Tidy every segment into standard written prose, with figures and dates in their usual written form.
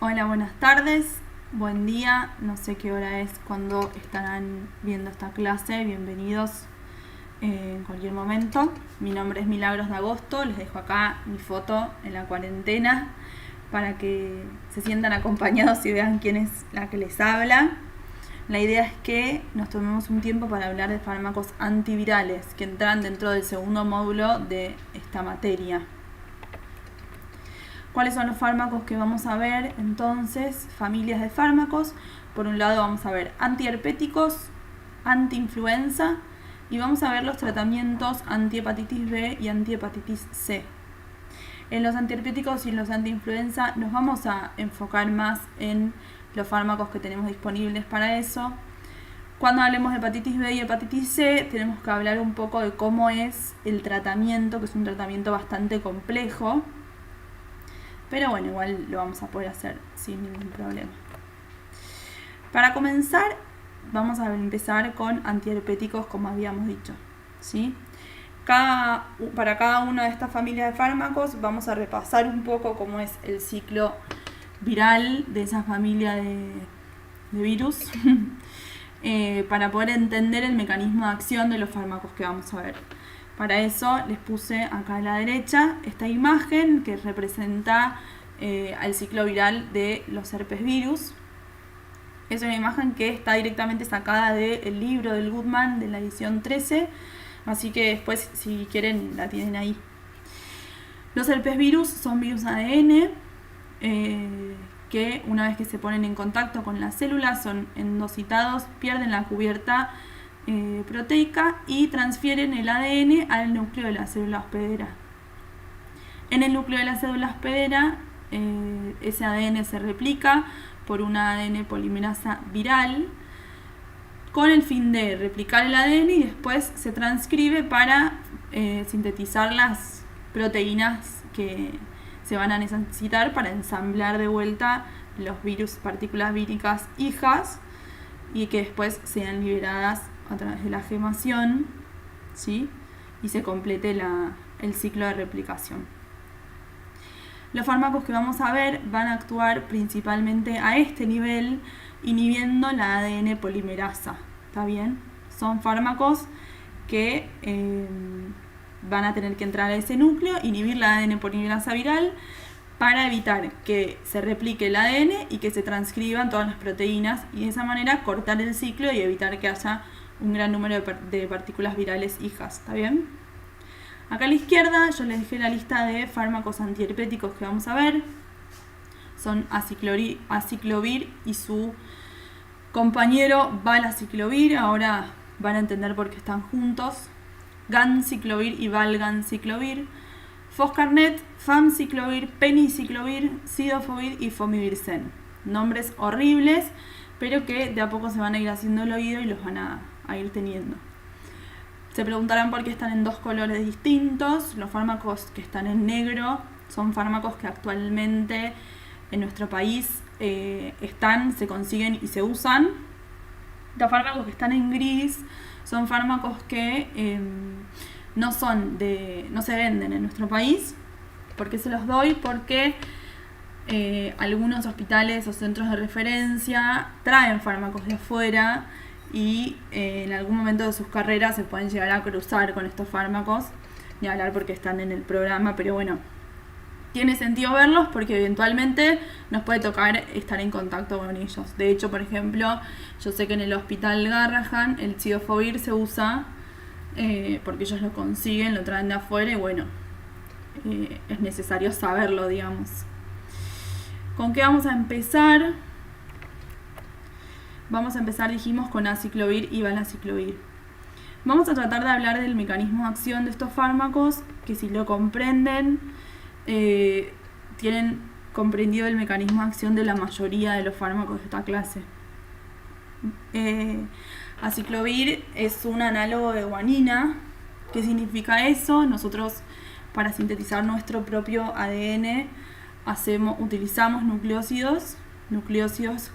Hola, buenas tardes, buen día, no sé qué hora es cuando estarán viendo esta clase, bienvenidos en cualquier momento. Mi nombre es Milagros de Agosto, les dejo acá mi foto en la cuarentena para que se sientan acompañados y vean quién es la que les habla. La idea es que nos tomemos un tiempo para hablar de fármacos antivirales que entran dentro del segundo módulo de esta materia. ¿Cuáles son los fármacos que vamos a ver? Entonces, familias de fármacos. Por un lado vamos a ver antiherpéticos, antiinfluenza y vamos a ver los tratamientos antihepatitis B y antihepatitis C. En los antiherpéticos y en los antiinfluenza nos vamos a enfocar más en los fármacos que tenemos disponibles para eso. Cuando hablemos de hepatitis B y hepatitis C, tenemos que hablar un poco de cómo es el tratamiento, que es un tratamiento bastante complejo. Pero bueno, igual lo vamos a poder hacer sin ningún problema. Para comenzar, vamos a empezar con antiherpéticos, como habíamos dicho, ¿sí? Para cada una de estas familias de fármacos vamos a repasar un poco cómo es el ciclo viral de esa familia de virus para poder entender el mecanismo de acción de los fármacos que vamos a ver. Para eso les puse acá a la derecha esta imagen que representa al ciclo viral de los herpes virus. Es una imagen que está directamente sacada del libro del Goodman de la edición 13, así que después si quieren la tienen ahí. Los herpes virus son virus ADN que una vez que se ponen en contacto con las células son endocitados, pierden la cubierta proteica y transfieren el ADN al núcleo de la célula hospedera. En el núcleo de la célula hospedera ese ADN se replica por una ADN polimerasa viral con el fin de replicar el ADN y después se transcribe para sintetizar las proteínas que se van a necesitar para ensamblar de vuelta los virus, partículas víricas hijas y que después sean liberadas a través de la gemación, ¿sí? Y se complete el ciclo de replicación. Los fármacos que vamos a ver van a actuar principalmente a este nivel, inhibiendo la ADN polimerasa. ¿Está bien? Son fármacos que van a tener que entrar a ese núcleo, inhibir la ADN polimerasa viral para evitar que se replique el ADN y que se transcriban todas las proteínas y de esa manera cortar el ciclo y evitar que haya un gran número de partículas virales hijas. ¿Está bien? Acá a la izquierda yo les dejé la lista de fármacos antiherpéticos que vamos a ver. Son aciclovir y su compañero valaciclovir. Ahora van a entender por qué están juntos. Ganciclovir y valganciclovir. Foscarnet, famciclovir, peniciclovir, cidofovir y fomivirsen. Nombres horribles, pero que de a poco se van a ir haciendo el oído y los van a ir teniendo. Se preguntarán por qué están en dos colores distintos. Los fármacos que están en negro son fármacos que actualmente en nuestro país se consiguen y se usan. Los fármacos que están en gris son fármacos que no se venden en nuestro país. ¿Por qué se los doy? Porque algunos hospitales o centros de referencia traen fármacos de afuera y en algún momento de sus carreras se pueden llegar a cruzar con estos fármacos, ni hablar porque están en el programa, pero bueno, tiene sentido verlos porque eventualmente nos puede tocar estar en contacto con ellos. De hecho, por ejemplo, yo sé que en el hospital Garrahan el cidofovir se usa porque ellos lo consiguen, lo traen de afuera y bueno, es necesario saberlo, digamos. ¿Con qué vamos a empezar? Vamos a empezar, dijimos, con aciclovir y valaciclovir. Vamos a tratar de hablar del mecanismo de acción de estos fármacos, que si lo comprenden, tienen comprendido el mecanismo de acción de la mayoría de los fármacos de esta clase. Aciclovir es un análogo de guanina. ¿Qué significa eso? Nosotros, para sintetizar nuestro propio ADN, utilizamos nucleósidos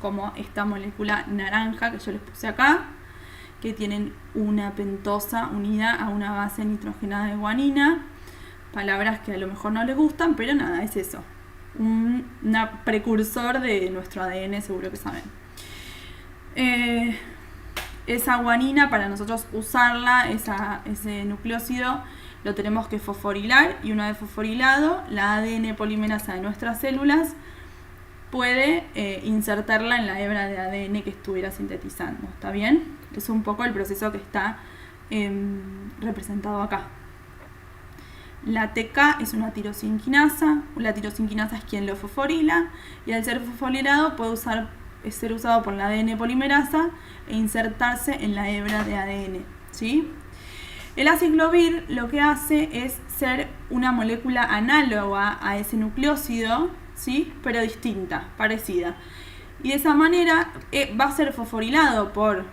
como esta molécula naranja que yo les puse acá, que tienen una pentosa unida a una base nitrogenada de guanina. Palabras que a lo mejor no les gustan, pero nada, es eso. una precursor de nuestro ADN, seguro que saben. Esa guanina, para nosotros usarla, ese nucleósido, lo tenemos que fosforilar, y una vez fosforilado, la ADN polimerasa de nuestras células puede insertarla en la hebra de ADN que estuviera sintetizando. ¿Está bien? Es un poco el proceso que está representado acá. La TK es una tirosinquinasa. La tirosinquinasa es quien lo fosforila, y al ser fosforilado puede ser usado por la ADN polimerasa e insertarse en la hebra de ADN, ¿sí? El aciclovir lo que hace es ser una molécula análoga a ese nucleósido, ¿sí? Pero distinta, parecida. Y de esa manera va a ser fosforilado por...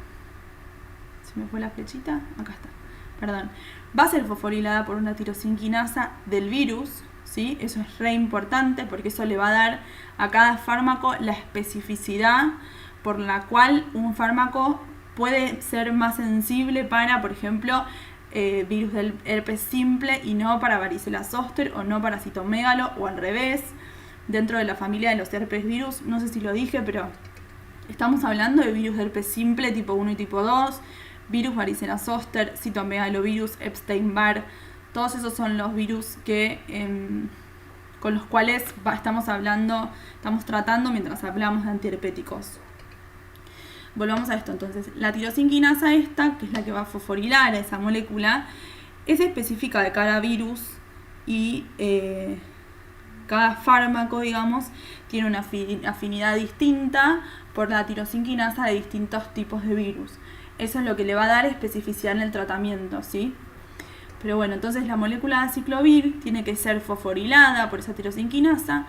¿Se me fue la flechita? Acá está. Perdón. Va a ser fosforilada por una tirosinquinasa del virus, ¿sí? Eso es re importante porque eso le va a dar a cada fármaco la especificidad por la cual un fármaco puede ser más sensible para, por ejemplo, virus del herpes simple y no para varicela zoster o no para citomegalo, o al revés. Dentro de la familia de los herpes virus, no sé si lo dije, pero estamos hablando de virus de herpes simple tipo 1 y tipo 2, virus varicela zoster, citomegalovirus, Epstein-Barr. Todos esos son los virus que con los cuales estamos tratando mientras hablamos de antiherpéticos. Volvamos a esto entonces. La tirosinquinasa esta, que es la que va a fosforilar a esa molécula, es específica de cada virus, y cada fármaco, digamos, tiene una afinidad distinta por la tirosinquinasa de distintos tipos de virus. Eso es lo que le va a dar especificidad en el tratamiento, ¿sí? Pero bueno, entonces la molécula de aciclovir tiene que ser fosforilada por esa tirosinquinasa,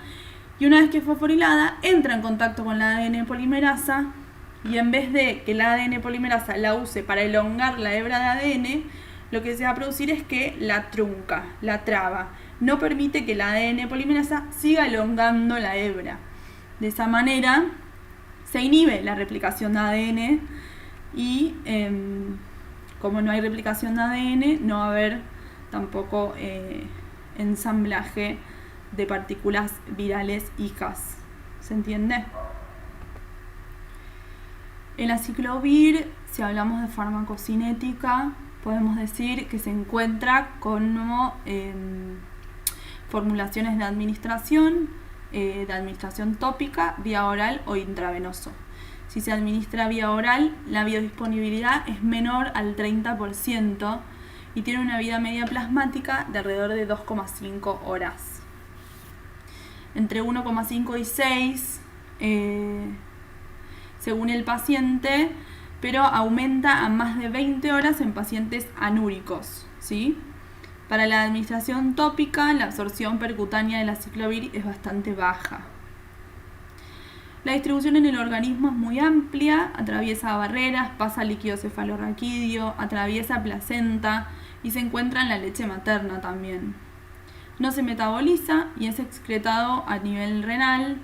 y una vez que es fosforilada entra en contacto con la ADN polimerasa, y en vez de que la ADN polimerasa la use para elongar la hebra de ADN, lo que se va a producir es que la trunca, la traba. No permite que la ADN polimerasa siga elongando la hebra. De esa manera se inhibe la replicación de ADN, y como no hay replicación de ADN, no va a haber tampoco ensamblaje de partículas virales hijas. ¿Se entiende? El aciclovir, si hablamos de farmacocinética, podemos decir que se encuentra como formulaciones de administración tópica, vía oral o intravenoso. Si se administra vía oral, la biodisponibilidad es menor al 30% y tiene una vida media plasmática de alrededor de 2,5 horas. Entre 1,5 y 6 según el paciente, pero aumenta a más de 20 horas en pacientes anúricos, ¿sí? Para la administración tópica, la absorción percutánea del aciclovir es bastante baja. La distribución en el organismo es muy amplia, atraviesa barreras, pasa líquido cefalorraquídeo, atraviesa placenta y se encuentra en la leche materna también. No se metaboliza y es excretado a nivel renal,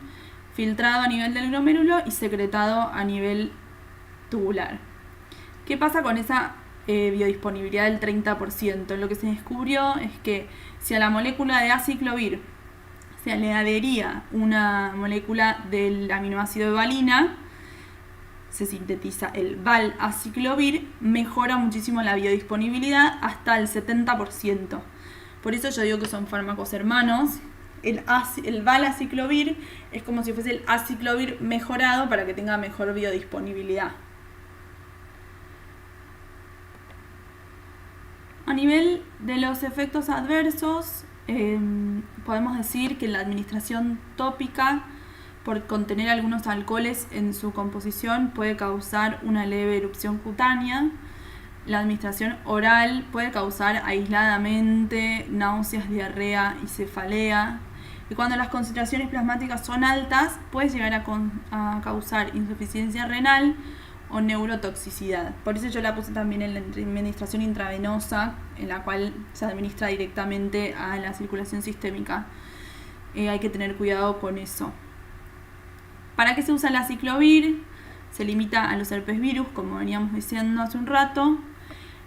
filtrado a nivel del glomérulo y secretado a nivel tubular. ¿Qué pasa con esa biodisponibilidad del 30%? Lo que se descubrió es que si a la molécula de aciclovir se le adhería una molécula del aminoácido de valina, se sintetiza el val-aciclovir, mejora muchísimo la biodisponibilidad hasta el 70%. Por eso yo digo que son fármacos hermanos. El val-aciclovir es como si fuese el aciclovir mejorado para que tenga mejor biodisponibilidad. A nivel de los efectos adversos, podemos decir que la administración tópica, por contener algunos alcoholes en su composición, puede causar una leve erupción cutánea. La administración oral puede causar aisladamente náuseas, diarrea y cefalea. Y cuando las concentraciones plasmáticas son altas, puede llegar a causar insuficiencia renal o neurotoxicidad. Por eso yo la puse también en la administración intravenosa, en la cual se administra directamente a la circulación sistémica. Hay que tener cuidado con eso. ¿Para qué se usa el aciclovir? Se limita a los herpes virus, como veníamos diciendo hace un rato.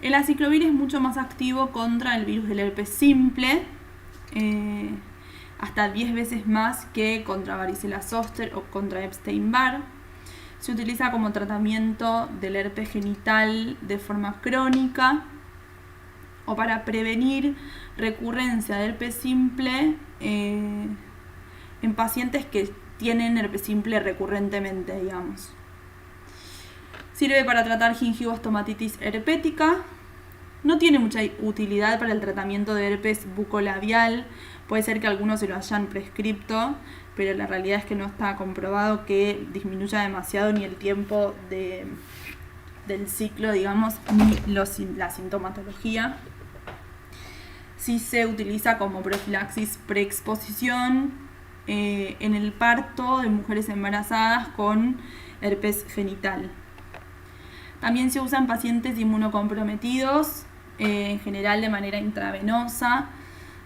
El aciclovir es mucho más activo contra el virus del herpes simple. hasta 10 veces más que contra varicela zoster o contra Epstein-Barr. Se utiliza como tratamiento del herpes genital de forma crónica o para prevenir recurrencia de herpes simple en pacientes que tienen herpes simple recurrentemente, digamos. Sirve para tratar gingivostomatitis herpética. No tiene mucha utilidad para el tratamiento de herpes bucolabial. Puede ser que algunos se lo hayan prescripto, pero la realidad es que no está comprobado que disminuya demasiado ni el tiempo del ciclo, digamos, ni la sintomatología. Sí se utiliza como profilaxis preexposición en el parto de mujeres embarazadas con herpes genital. También se usa en pacientes inmunocomprometidos, en general de manera intravenosa,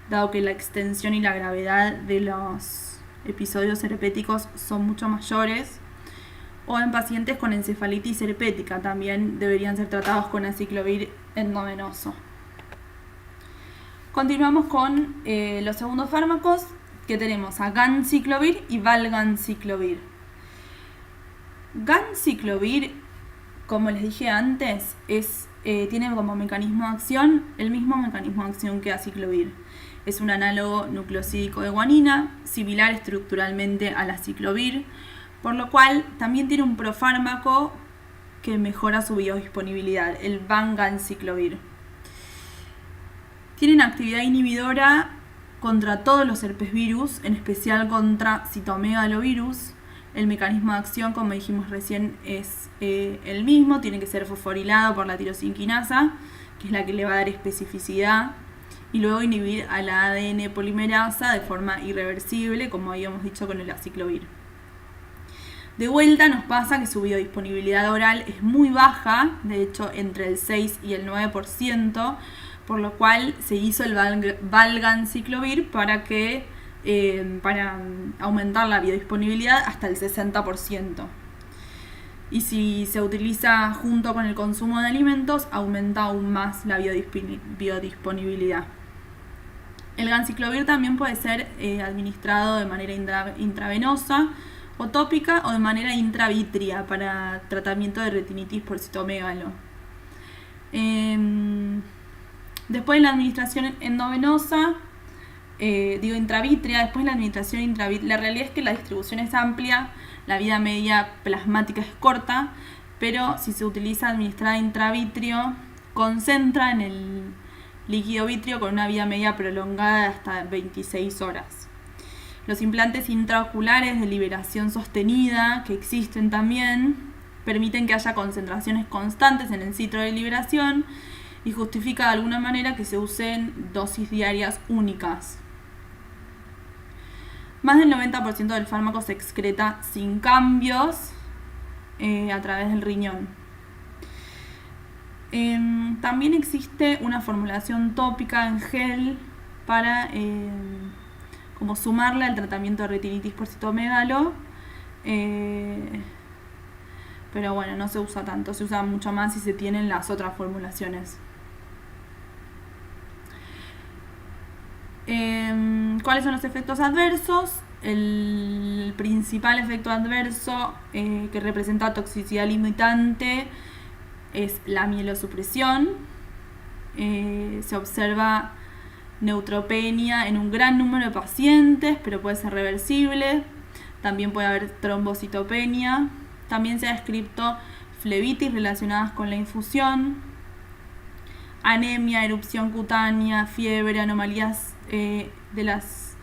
dado que la extensión y la gravedad de los episodios herpéticos son mucho mayores, o en pacientes con encefalitis herpética, también deberían ser tratados con aciclovir endovenoso. Continuamos con los segundos fármacos, que tenemos a ganciclovir y valganciclovir. Ganciclovir, como les dije antes, tiene como mecanismo de acción el mismo mecanismo de acción que aciclovir. Es un análogo nucleosídico de guanina, similar estructuralmente al aciclovir, por lo cual también tiene un profármaco que mejora su biodisponibilidad, el vanganciclovir. Tienen actividad inhibidora contra todos los herpesvirus, en especial contra citomegalovirus. El mecanismo de acción, como dijimos recién, es el mismo, tiene que ser fosforilado por la tirosinquinasa, que es la que le va a dar especificidad, y luego inhibir a la ADN polimerasa de forma irreversible, como habíamos dicho con el aciclovir. De vuelta nos pasa que su biodisponibilidad oral es muy baja, de hecho entre el 6 y el 9%, por lo cual se hizo el valganciclovir para aumentar la biodisponibilidad hasta el 60%. Y si se utiliza junto con el consumo de alimentos, aumenta aún más la biodisponibilidad. El ganciclovir también puede ser administrado de manera intravenosa o tópica o de manera intravítrea para tratamiento de retinitis por citomegalo. Después de la administración endovenosa, intravítrea, después de la administración intravítrea, la realidad es que la distribución es amplia, la vida media plasmática es corta, pero si se utiliza administrada intravítreo, concentra en el líquido vítreo con una vida media prolongada de hasta 26 horas. Los implantes intraoculares de liberación sostenida, que existen también, permiten que haya concentraciones constantes en el sitio de liberación y justifica de alguna manera que se usen dosis diarias únicas. Más del 90% del fármaco se excreta sin cambios a través del riñón. También existe una formulación tópica en gel para como sumarla al tratamiento de retinitis por citomegalo, pero bueno, no se usa tanto, se usa mucho más si se tienen las otras formulaciones. ¿Cuáles son los efectos adversos? El principal efecto adverso que representa toxicidad limitante es la mielosupresión. Se observa neutropenia en un gran número de pacientes, pero puede ser reversible. También puede haber trombocitopenia. También se ha descrito flebitis relacionadas con la infusión, anemia, erupción cutánea, fiebre, anomalías de las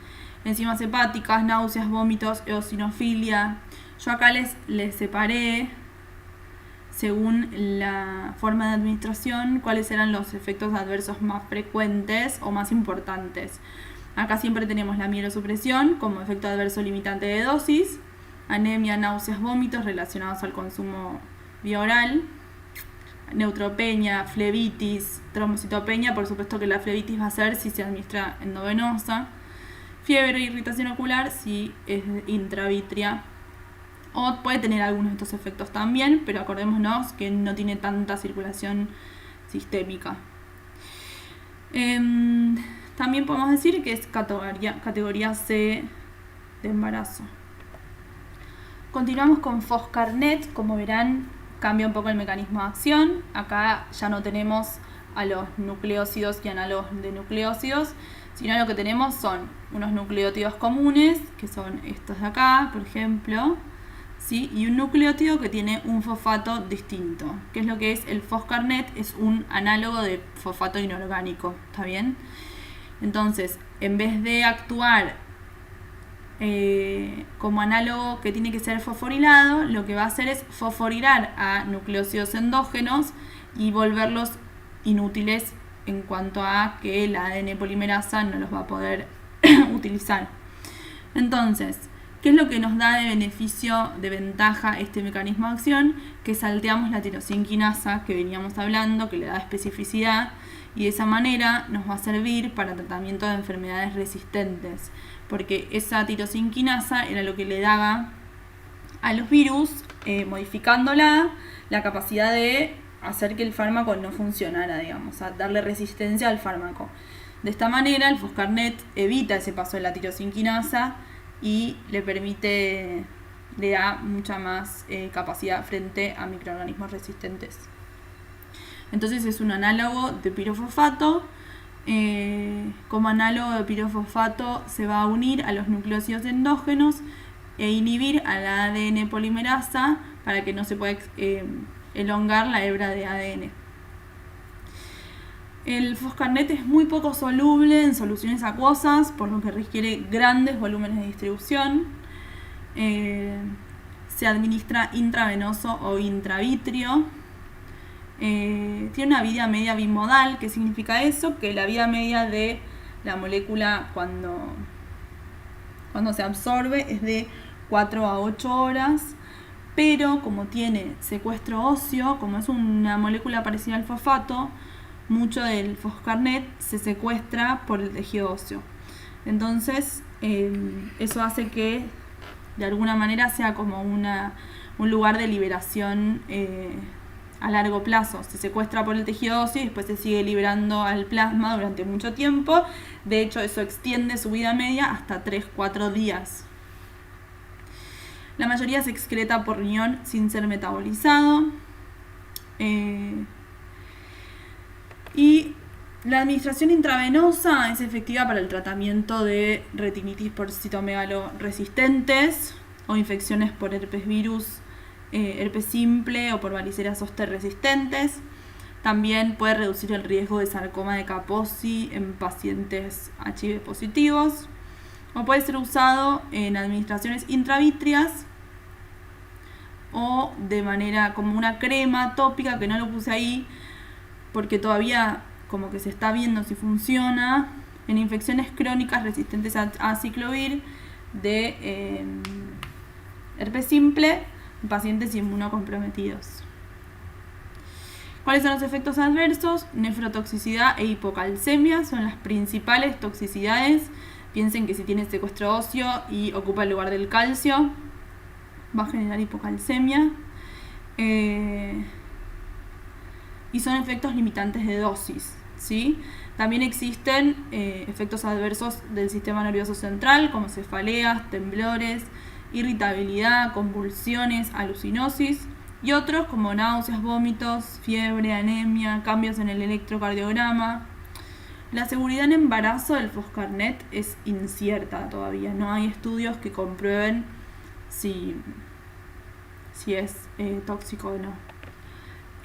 enzimas hepáticas, náuseas, vómitos, eosinofilia. Yo acá les separé, según la forma de administración, cuáles eran los efectos adversos más frecuentes o más importantes. Acá siempre tenemos la mielosupresión como efecto adverso limitante de dosis, anemia, náuseas, vómitos relacionados al consumo bioral, neutropenia, flebitis, trombocitopenia. Por supuesto que la flebitis va a ser si se administra endovenosa, fiebre e irritación ocular si es intravítrea, o puede tener algunos de estos efectos también, pero acordémonos que no tiene tanta circulación sistémica. También podemos decir que es categoría C de embarazo. Continuamos con Foscarnet. Como verán, cambia un poco el mecanismo de acción. Acá ya no tenemos a los nucleócidos y análogos de nucleócidos, sino lo que tenemos son unos nucleótidos comunes, que son estos de acá, por ejemplo, ¿sí? Y un nucleótido que tiene un fosfato distinto. ¿Qué es lo que es el Foscarnet? Es un análogo de fosfato inorgánico, ¿está bien? Entonces, en vez de actuar como análogo que tiene que ser fosforilado, lo que va a hacer es fosforilar a nucleócidos endógenos y volverlos inútiles en cuanto a que la ADN polimerasa no los va a poder utilizar. Entonces, ¿qué es lo que nos da de beneficio, de ventaja este mecanismo de acción? Que salteamos la tirosinquinasa que veníamos hablando, que le da especificidad, y de esa manera nos va a servir para tratamiento de enfermedades resistentes, porque esa tirosinquinasa era lo que le daba a los virus, modificándola, la capacidad de hacer que el fármaco no funcionara, digamos, a darle resistencia al fármaco. De esta manera, el Foscarnet evita ese paso de la tirosinquinasa y le da mucha más capacidad frente a microorganismos resistentes. Entonces es un análogo de pirofosfato. Como análogo de pirofosfato se va a unir a los nucleócidos endógenos e inhibir a la ADN polimerasa para que no se pueda elongar la hebra de ADN. El Foscarnet es muy poco soluble en soluciones acuosas, por lo que requiere grandes volúmenes de distribución. Se administra intravenoso o intravítrio. Tiene una vida media bimodal. ¿Qué significa eso? Que la vida media de la molécula cuando se absorbe es de 4 a 8 horas, pero como tiene secuestro óseo, como es una molécula parecida al fosfato, mucho del Foscarnet se secuestra por el tejido óseo. Entonces, eso hace que de alguna manera sea como un lugar de liberación a largo plazo. Se secuestra por el tejido óseo y después se sigue liberando al plasma durante mucho tiempo. De hecho, eso extiende su vida media hasta 3-4 días. La mayoría se excreta por riñón sin ser metabolizado. Y la administración intravenosa es efectiva para el tratamiento de retinitis por citomegaloresistentes o infecciones por herpes virus, herpes simple o por varicela zoster resistentes. También puede reducir el riesgo de sarcoma de Kaposi en pacientes HIV positivos. O puede ser usado en administraciones intravítreas o de manera como una crema tópica, que no lo puse ahí porque todavía como que se está viendo si funciona, en infecciones crónicas resistentes a aciclovir de herpes simple en pacientes inmunocomprometidos. ¿Cuáles son los efectos adversos? Nefrotoxicidad e hipocalcemia son las principales toxicidades. Piensen que si tiene secuestro óseo y ocupa el lugar del calcio, va a generar hipocalcemia. Y son efectos limitantes de dosis, ¿sí? También existen efectos adversos del sistema nervioso central, como cefaleas, temblores, irritabilidad, convulsiones, alucinosis, y otros como náuseas, vómitos, fiebre, anemia, cambios en el electrocardiograma. La seguridad en embarazo del Foscarnet es incierta todavía. No hay estudios que comprueben si es tóxico o no.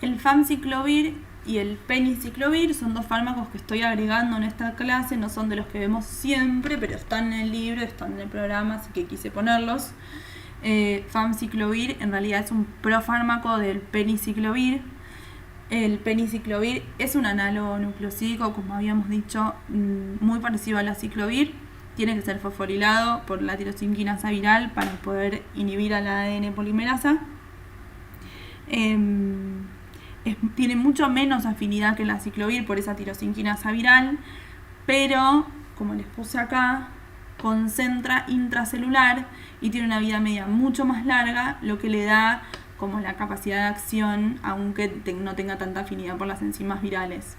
El famciclovir y el peniciclovir son dos fármacos que estoy agregando en esta clase. No son de los que vemos siempre, pero están en el libro, están en el programa, así que quise ponerlos. Famciclovir en realidad es un profármaco del peniciclovir. El peniciclovir es un análogo nucleosídico, como habíamos dicho, muy parecido al aciclovir. Tiene que ser fosforilado por la tirosinquinasa viral para poder inhibir a la ADN polimerasa. Tiene mucho menos afinidad que el aciclovir por esa tirosinquinasa viral, pero, como les puse acá, concentra intracelular y tiene una vida media mucho más larga, lo que le da como la capacidad de acción, aunque no tenga tanta afinidad por las enzimas virales.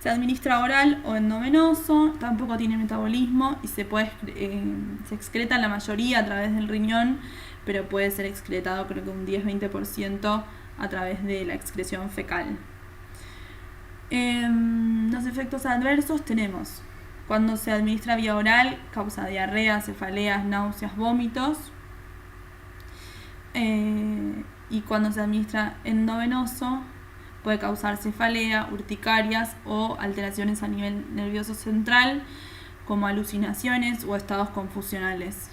Se administra oral o endovenoso, tampoco tiene metabolismo y se excreta en la mayoría a través del riñón, pero puede ser excretado creo que un 10-20% a través de la excreción fecal. Los efectos adversos tenemos: cuando se administra vía oral, causa diarrea, cefaleas, náuseas, vómitos. Y cuando se administra endovenoso, puede causar cefalea, urticarias o alteraciones a nivel nervioso central, como alucinaciones o estados confusionales.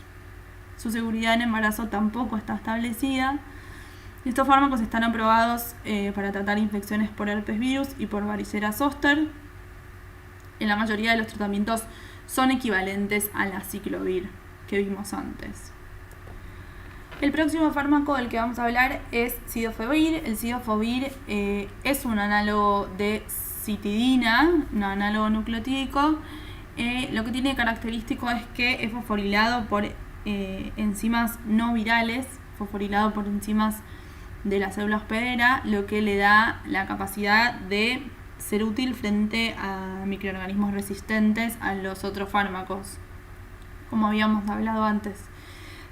Su seguridad en embarazo tampoco está establecida. Estos fármacos están aprobados para tratar infecciones por herpes virus y por varicela zoster. En la mayoría de los tratamientos son equivalentes a la aciclovir que vimos antes. El próximo fármaco del que vamos a hablar es cidofovir. El cidofovir es un análogo de citidina, un análogo nucleotídico. Lo que tiene característico es que es fosforilado por enzimas no virales, fosforilado por enzimas de la célula hospedera, lo que le da la capacidad de ser útil frente a microorganismos resistentes a los otros fármacos, como habíamos hablado antes.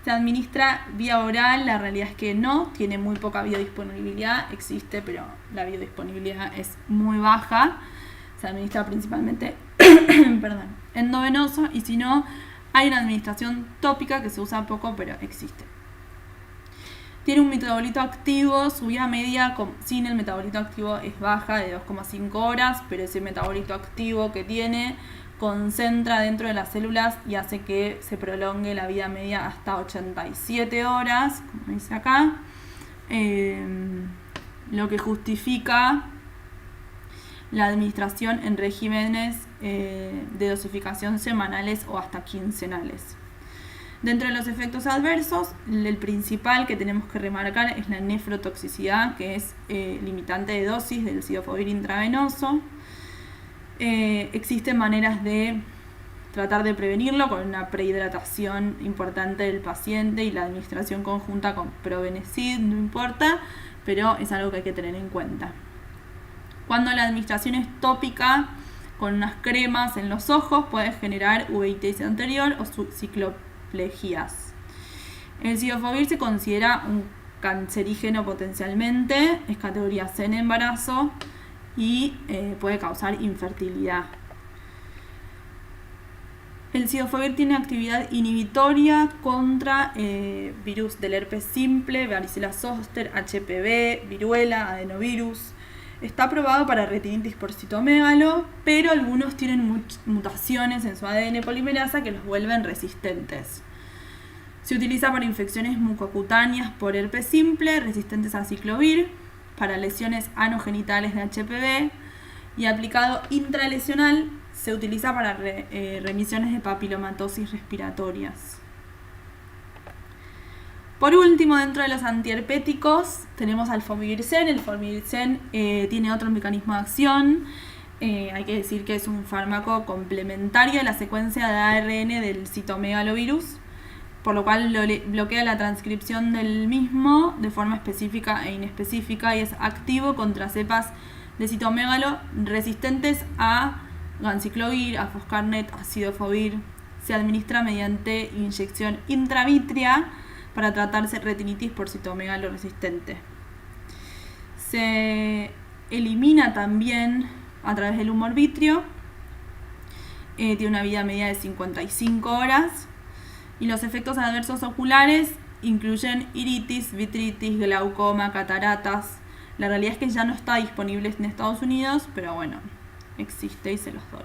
Se administra vía oral, la realidad es que no, tiene muy poca biodisponibilidad, existe, pero la biodisponibilidad es muy baja. Se administra principalmente endovenoso, y si no, hay una administración tópica que se usa poco, pero existe. Tiene un metabolito activo, su vida media sin el metabolito activo es baja, de 2,5 horas, pero ese metabolito activo que tiene concentra dentro de las células y hace que se prolongue la vida media hasta 87 horas, como dice acá, lo que justifica la administración en regímenes de dosificación semanales o hasta quincenales. Dentro de los efectos adversos, el principal que tenemos que remarcar es la nefrotoxicidad, que es limitante de dosis del cidofovir intravenoso. Existen maneras de tratar de prevenirlo con una prehidratación importante del paciente y la administración conjunta con probenecid, no importa, pero es algo que hay que tener en cuenta. Cuando la administración es tópica, con unas cremas en los ojos, puede generar uveitis anterior o cicloplegias. El cidofovir se considera un cancerígeno potencialmente, es categoría C en embarazo y puede causar infertilidad. El cidofovir tiene actividad inhibitoria contra virus del herpes simple, varicela zoster, HPV, viruela, adenovirus. Está aprobado para retinitis por citomegalo, pero algunos tienen mutaciones en su ADN polimerasa que los vuelven resistentes. Se utiliza para infecciones mucocutáneas por herpes simple, resistentes a ciclovir, para lesiones anogenitales de HPV, y aplicado intralesional se utiliza para remisiones de papilomatosis respiratorias. Por último, dentro de los antiherpéticos tenemos al Fomirsen. El Fomirsen tiene otro mecanismo de acción. Hay que decir que es un fármaco complementario a la secuencia de ARN del citomegalovirus, por lo cual bloquea la transcripción del mismo de forma específica e inespecífica y es activo contra cepas de citomegalo resistentes a ganciclovir, a foscarnet, a cidofovir. Se administra mediante inyección intravítrea para tratarse retinitis por citomegalo resistente. Se elimina también a través del humor vítreo. Tiene una vida media de 55 horas. Y los efectos adversos oculares incluyen iritis, vitritis, glaucoma, cataratas. La realidad es que ya no está disponible en Estados Unidos, pero bueno, existe y se los doy.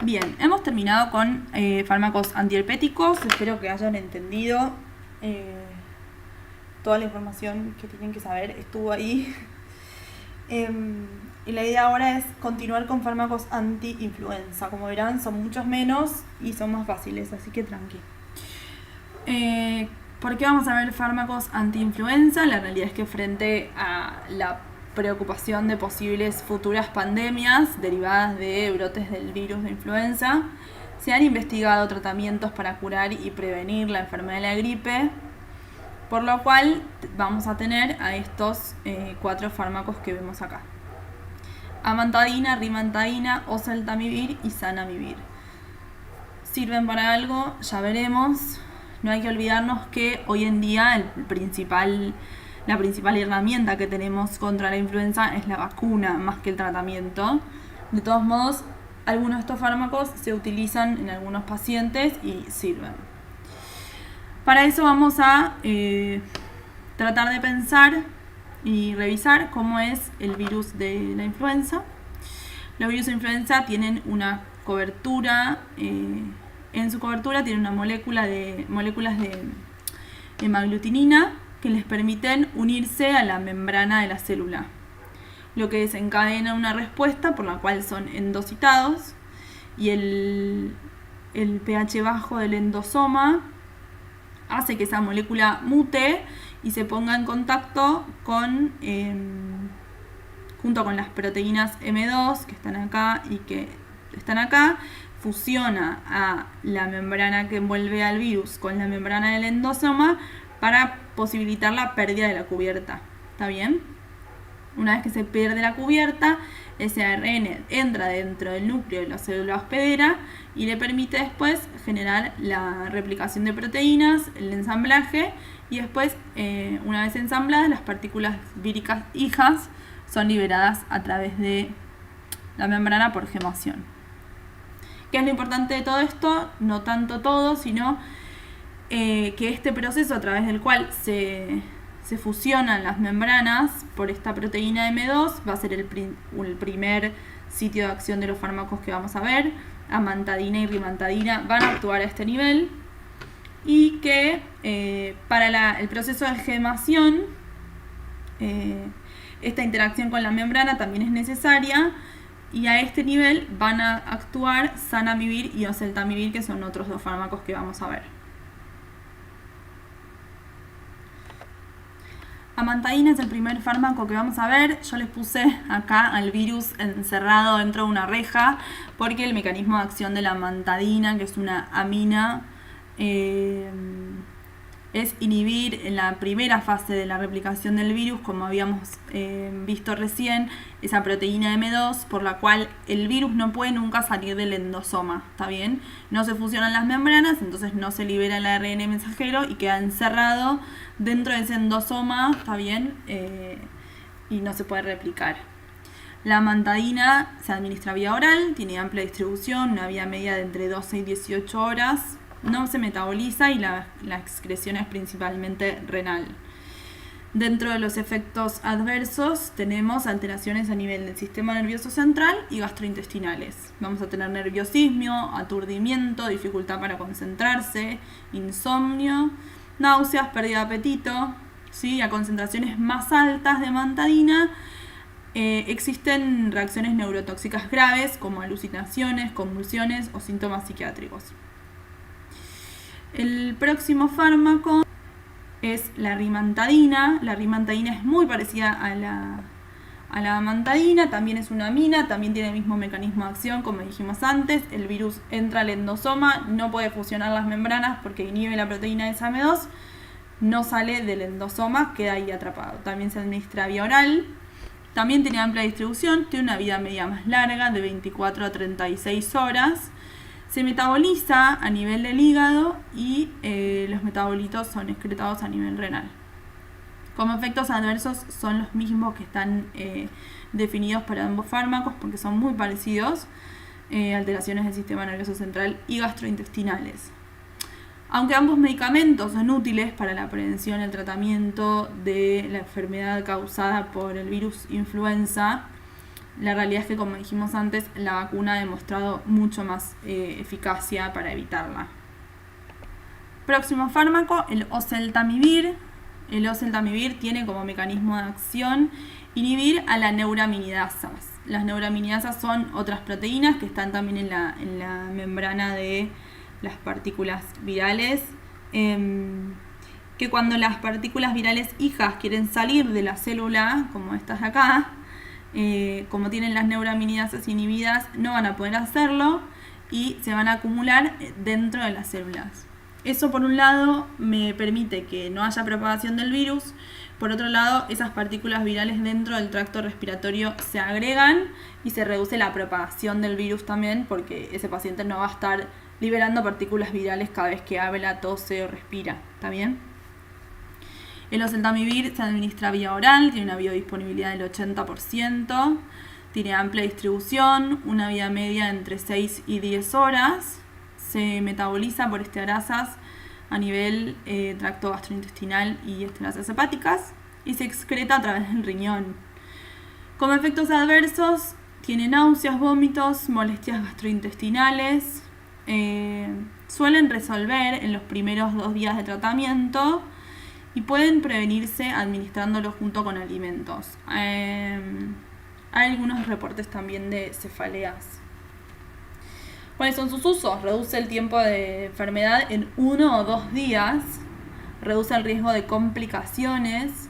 Bien, hemos terminado con fármacos antiherpéticos. Espero que hayan entendido toda la información que tienen que saber. Estuvo ahí. Y la idea ahora es continuar con fármacos anti-influenza. Como verán, son muchos menos y son más fáciles, así que tranqui. ¿Por qué vamos a ver fármacos anti-influenza? La realidad es que frente a la preocupación de posibles futuras pandemias derivadas de brotes del virus de influenza, se han investigado tratamientos para curar y prevenir la enfermedad de la gripe, por lo cual vamos a tener a estos 4 fármacos que vemos acá. amantadina, rimantadina, oseltamivir y zanamivir. ¿Sirven para algo? Ya veremos. No hay que olvidarnos que hoy en día la principal herramienta que tenemos contra la influenza es la vacuna más que el tratamiento. De todos modos, algunos de estos fármacos se utilizan en algunos pacientes y sirven. Para eso vamos a tratar de pensar y revisar cómo es el virus de la influenza. Los virus de influenza tienen una cobertura, en su cobertura tienen una moléculas de hemaglutinina que les permiten unirse a la membrana de la célula, lo que desencadena una respuesta por la cual son endocitados y el pH bajo del endosoma hace que esa molécula mute y se ponga en contacto junto con las proteínas M2 que están acá y que están acá, fusiona a la membrana que envuelve al virus con la membrana del endosoma para posibilitar la pérdida de la cubierta. ¿Está bien? Una vez que se pierde la cubierta, ese ARN entra dentro del núcleo de la célula hospedera y le permite después generar la replicación de proteínas, el ensamblaje, y después, una vez ensambladas, las partículas víricas hijas son liberadas a través de la membrana por gemación. ¿Qué es lo importante de todo esto? No tanto todo, sino que este proceso a través del cual se fusionan las membranas por esta proteína M2 va a ser el primer sitio de acción de los fármacos que vamos a ver. Amantadina y rimantadina van a actuar a este nivel y que para el proceso de gemación esta interacción con la membrana también es necesaria y a este nivel van a actuar zanamivir y oseltamivir, que son otros dos fármacos que vamos a ver. Amantadina es el primer fármaco que vamos a ver. Yo les puse acá al virus encerrado dentro de una reja porque el mecanismo de acción de la amantadina, que es una amina, es inhibir en la primera fase de la replicación del virus, como habíamos visto recién, esa proteína M2 por la cual el virus no puede nunca salir del endosoma, ¿está bien? No se fusionan las membranas, entonces no se libera el ARN mensajero y queda encerrado dentro de ese endosoma, ¿está bien? Y no se puede replicar. La amantadina se administra vía oral, tiene amplia distribución, una vida media de entre 12 y 18 horas, no se metaboliza y la excreción es principalmente renal. Dentro de los efectos adversos tenemos alteraciones a nivel del sistema nervioso central y gastrointestinales. Vamos a tener nerviosismo, aturdimiento, dificultad para concentrarse, insomnio, náuseas, pérdida de apetito. ¿Sí? A concentraciones más altas de amantadina existen reacciones neurotóxicas graves como alucinaciones, convulsiones o síntomas psiquiátricos. El próximo fármaco es la rimantadina. La rimantadina es muy parecida a la amantadina, también es una amina, también tiene el mismo mecanismo de acción como dijimos antes. El virus entra al endosoma, no puede fusionar las membranas porque inhibe la proteína de M2, no sale del endosoma, queda ahí atrapado. También se administra vía oral, también tiene amplia distribución, tiene una vida media más larga de 24 a 36 horas. Se metaboliza a nivel del hígado y los metabolitos son excretados a nivel renal. Como efectos adversos son los mismos que están definidos para ambos fármacos porque son muy parecidos, alteraciones del sistema nervioso central y gastrointestinales. Aunque ambos medicamentos son útiles para la prevención y el tratamiento de la enfermedad causada por el virus influenza, la realidad es que, como dijimos antes, la vacuna ha demostrado mucho más eficacia para evitarla. Próximo fármaco, el oseltamivir. El oseltamivir tiene como mecanismo de acción inhibir a la neuraminidasas. Las neuraminidasas son otras proteínas que están también en la membrana de las partículas virales, que cuando las partículas virales hijas quieren salir de la célula, como estas de acá, como tienen las neuraminidasas inhibidas, no van a poder hacerlo y se van a acumular dentro de las células. Eso por un lado me permite que no haya propagación del virus. Por otro lado, esas partículas virales dentro del tracto respiratorio se agregan y se reduce la propagación del virus también, porque ese paciente no va a estar liberando partículas virales cada vez que habla, tose o respira. ¿Está bien? El oseltamivir se administra vía oral, tiene una biodisponibilidad del 80%, tiene amplia distribución, una vida media entre 6 y 10 horas, se metaboliza por estearasas a nivel tracto gastrointestinal y estearasas hepáticas y se excreta a través del riñón. Como efectos adversos, tiene náuseas, vómitos, molestias gastrointestinales. Suelen resolver en los primeros 2 días de tratamiento y pueden prevenirse administrándolo junto con alimentos. Hay algunos reportes también de cefaleas. ¿Cuáles son sus usos? Reduce el tiempo de enfermedad en 1 o 2 días, reduce el riesgo de complicaciones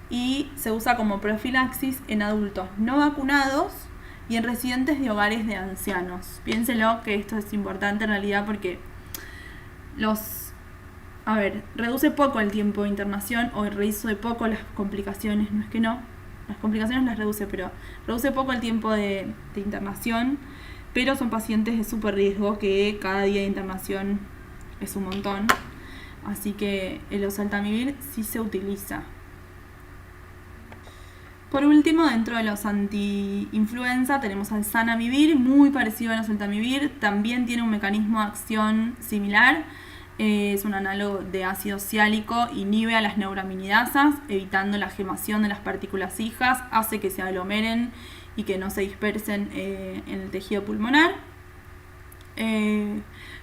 y se usa como profilaxis en adultos no vacunados y en residentes de hogares de ancianos. Piénselo que esto es importante en realidad porque reduce poco el tiempo de internación o reduce poco las complicaciones, no es que no, las complicaciones las reduce, pero reduce poco el tiempo de internación. Pero son pacientes de súper riesgo que cada día de internación es un montón. Así que el oseltamivir sí se utiliza. Por último, dentro de los anti-influenza tenemos al zanamivir, muy parecido al oseltamivir. También tiene un mecanismo de acción similar. Es un análogo de ácido ciálico, inhibe a las neuraminidasas, evitando la gemación de las partículas hijas, hace que se aglomeren y que no se dispersen en el tejido pulmonar.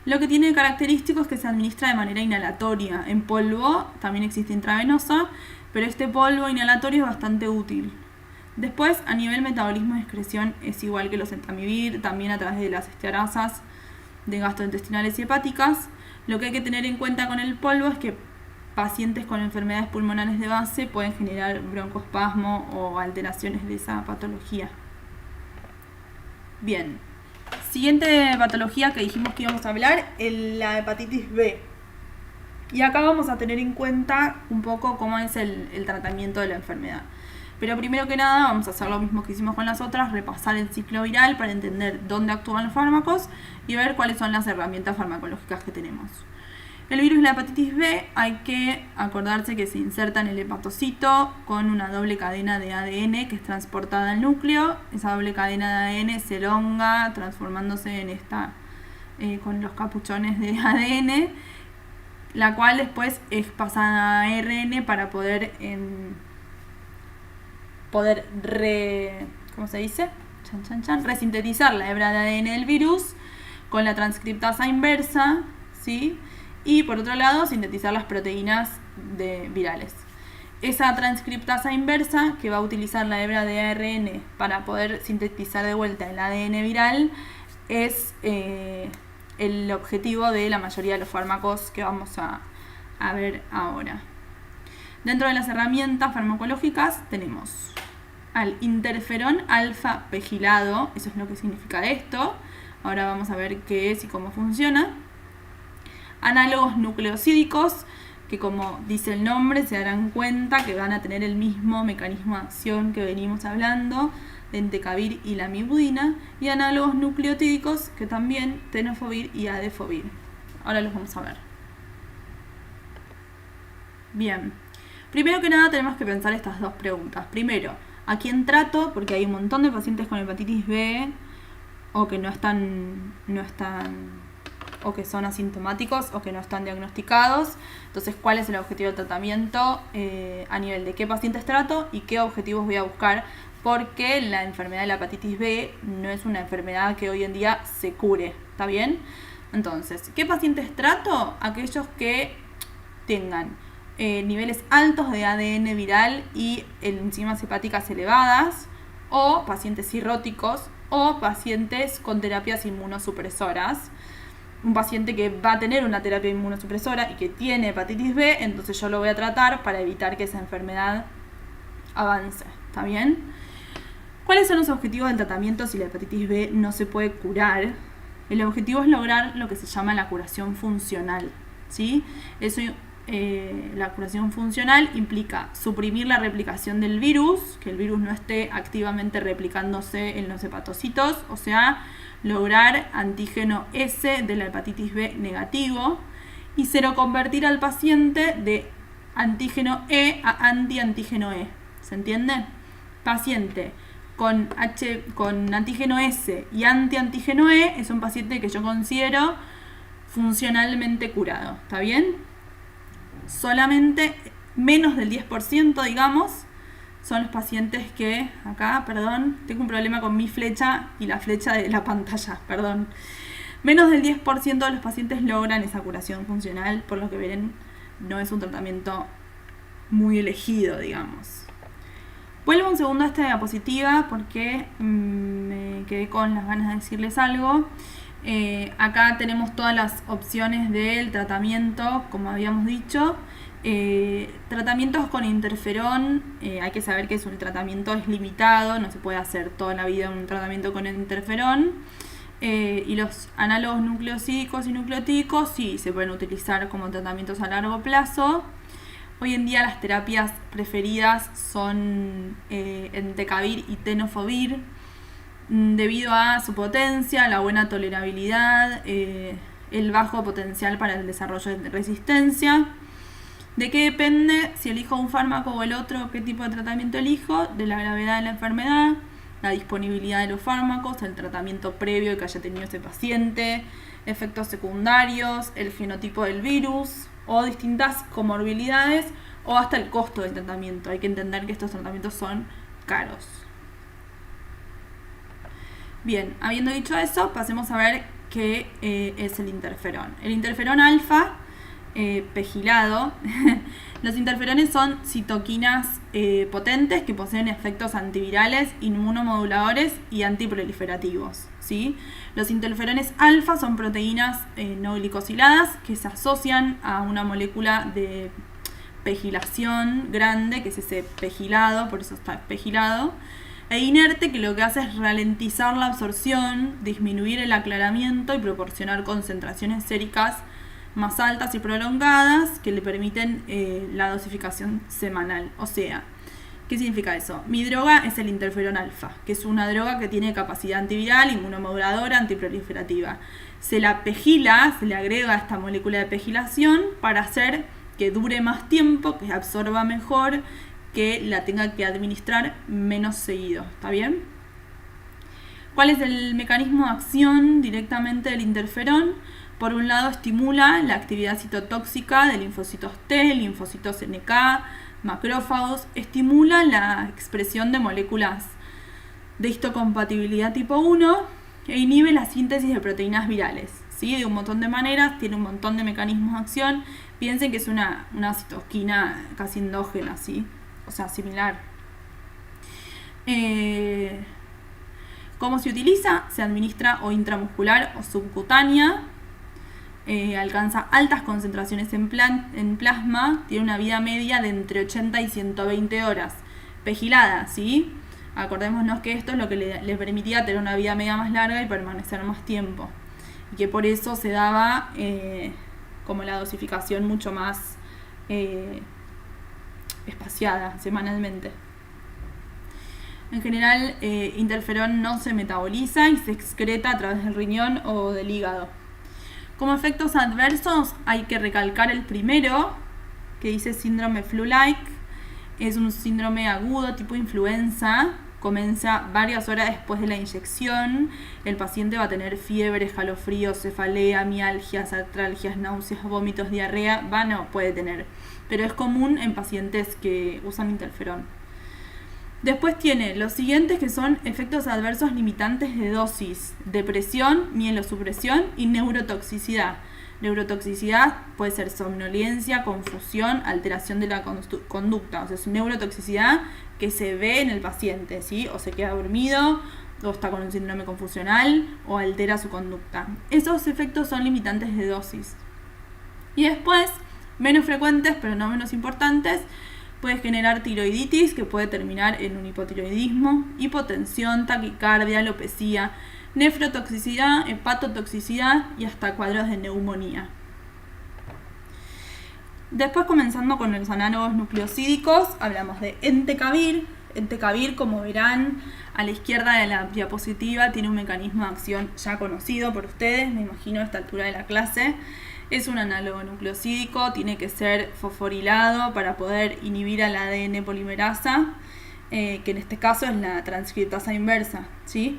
Lo que tiene característico es que se administra de manera inhalatoria. En polvo también existe intravenosa, pero este polvo inhalatorio es bastante útil. Después, a nivel metabolismo y excreción es igual que el oseltamivir, también a través de las estearasas de gastrointestinales y hepáticas. Lo que hay que tener en cuenta con el polvo es que pacientes con enfermedades pulmonares de base pueden generar broncoespasmo o alteraciones de esa patología. Bien, siguiente patología que dijimos que íbamos a hablar, la hepatitis B. Y acá vamos a tener en cuenta un poco cómo es el tratamiento de la enfermedad. Pero primero que nada vamos a hacer lo mismo que hicimos con las otras, repasar el ciclo viral para entender dónde actúan los fármacos y ver cuáles son las herramientas farmacológicas que tenemos. El virus de la hepatitis B hay que acordarse que se inserta en el hepatocito con una doble cadena de ADN que es transportada al núcleo. Esa doble cadena de ADN se elonga transformándose en esta con los capuchones de ADN, la cual después es pasada a ARN para poder resintetizar la hebra de ADN del virus con la transcriptasa inversa, ¿sí? Y por otro lado, sintetizar las proteínas virales. Esa transcriptasa inversa, que va a utilizar la hebra de ARN para poder sintetizar de vuelta el ADN viral, es el objetivo de la mayoría de los fármacos que vamos a ver ahora. Dentro de las herramientas farmacológicas tenemos al interferón alfa pegilado, eso es lo que significa esto. Ahora vamos a ver qué es y cómo funciona. Análogos nucleosídicos, que como dice el nombre, se darán cuenta que van a tener el mismo mecanismo de acción que venimos hablando, de entecavir y lamivudina, y análogos nucleotídicos, que también tenofovir y adefovir. Ahora los vamos a ver. Bien, primero que nada tenemos que pensar estas dos preguntas. Primero, ¿a quién trato? Porque hay un montón de pacientes con hepatitis B o que no están o que son asintomáticos o que no están diagnosticados. Entonces, ¿cuál es el objetivo del tratamiento? A nivel de qué pacientes trato y qué objetivos voy a buscar, porque la enfermedad de la hepatitis B no es una enfermedad que hoy en día se cure, ¿está bien? Entonces, ¿qué pacientes trato? Aquellos que tengan niveles altos de ADN viral y enzimas hepáticas elevadas, o pacientes cirróticos, o pacientes con terapias inmunosupresoras. Un paciente que va a tener una terapia inmunosupresora y que tiene hepatitis B, entonces yo lo voy a tratar para evitar que esa enfermedad avance, ¿está bien? ¿Cuáles son los objetivos del tratamiento si la hepatitis B no se puede curar? El objetivo es lograr lo que se llama la curación funcional. ¿sí? Eso, la curación funcional implica suprimir la replicación del virus, que el virus no esté activamente replicándose en los hepatocitos, o sea, lograr antígeno S de la hepatitis B negativo y seroconvertir al paciente de antígeno E a antiantígeno E. ¿Se entiende? Paciente con antígeno S y antiantígeno E es un paciente que yo considero funcionalmente curado. ¿Está bien? Solamente menos del 10%, digamos, son los pacientes que, acá, perdón, tengo un problema con mi flecha y la flecha de la pantalla, perdón. Menos del 10% de los pacientes logran esa curación funcional, por lo que ven, no es un tratamiento muy elegido, digamos. Vuelvo un segundo a esta diapositiva porque me quedé con las ganas de decirles algo. Acá tenemos todas las opciones del tratamiento, como habíamos dicho. Tratamientos con interferón, hay que saber que el tratamiento es limitado, no se puede hacer toda la vida un tratamiento con interferón. Y los análogos nucleosídicos y nucleotídicos sí se pueden utilizar como tratamientos a largo plazo. Hoy en día las terapias preferidas son entecavir y tenofovir, debido a su potencia, la buena tolerabilidad, el bajo potencial para el desarrollo de resistencia. ¿De qué depende si elijo un fármaco o el otro? ¿Qué tipo de tratamiento elijo? De la gravedad de la enfermedad, la disponibilidad de los fármacos, el tratamiento previo que haya tenido ese paciente, efectos secundarios, el genotipo del virus o distintas comorbilidades o hasta el costo del tratamiento. Hay que entender que estos tratamientos son caros. Bien, habiendo dicho eso, pasemos a ver qué es el interferón. El interferón alfa, pegilado. Los interferones son citoquinas potentes que poseen efectos antivirales, inmunomoduladores y antiproliferativos, ¿sí? Los interferones alfa son proteínas no glicosiladas que se asocian a una molécula de pegilación grande, que es ese pegilado, por eso está pegilado, e inerte, que lo que hace es ralentizar la absorción, disminuir el aclaramiento y proporcionar concentraciones séricas más altas y prolongadas que le permiten la dosificación semanal. O sea, ¿qué significa eso? Mi droga es el interferón alfa, que es una droga que tiene capacidad antiviral, inmunomoduladora, antiproliferativa. Se la pegila, se le agrega esta molécula de pegilación para hacer que dure más tiempo, que absorba mejor, que la tenga que administrar menos seguido. ¿Está bien? ¿Cuál es el mecanismo de acción directamente del interferón? Por un lado, estimula la actividad citotóxica de linfocitos T, linfocitos NK, macrófagos, estimula la expresión de moléculas de histocompatibilidad tipo 1 e inhibe la síntesis de proteínas virales, ¿sí? De un montón de maneras, tiene un montón de mecanismos de acción. Piensen que es una citokina casi endógena, ¿sí? O sea, similar. ¿Cómo se utiliza? Se administra o intramuscular o subcutánea. Alcanza altas concentraciones en plasma. Tiene una vida media de entre 80 y 120 horas. Pegilada, ¿sí? Acordémonos que esto es lo que le permitía tener una vida media más larga y permanecer más tiempo. Y que por eso se daba como la dosificación mucho más espaciada semanalmente. En general, interferón no se metaboliza y se excreta a través del riñón o del hígado. Como efectos adversos hay que recalcar el primero, que dice síndrome flu-like. Es un síndrome agudo tipo influenza. Comienza varias horas después de la inyección. El paciente va a tener fiebre, escalofríos, cefalea, mialgias, artralgias, náuseas, vómitos, diarrea. Puede tener, pero es común en pacientes que usan interferón. Después tiene los siguientes, que son efectos adversos limitantes de dosis: depresión, mielosupresión y neurotoxicidad. Neurotoxicidad puede ser somnolencia, confusión, alteración de la conducta. O sea, es neurotoxicidad que se ve en el paciente, ¿sí? O se queda dormido, o está con un síndrome confusional, o altera su conducta. Esos efectos son limitantes de dosis. Y después, menos frecuentes, pero no menos importantes, puede generar tiroiditis, que puede terminar en un hipotiroidismo, hipotensión, taquicardia, alopecia, nefrotoxicidad, hepatotoxicidad y hasta cuadros de neumonía. Después, comenzando con los análogos nucleosídicos, hablamos de entecavir. Entecavir, como verán a la izquierda de la diapositiva, tiene un mecanismo de acción ya conocido por ustedes, me imagino a esta altura de la clase. Es un análogo nucleosídico, tiene que ser fosforilado para poder inhibir al ADN polimerasa, que en este caso es la transcriptasa inversa, ¿sí?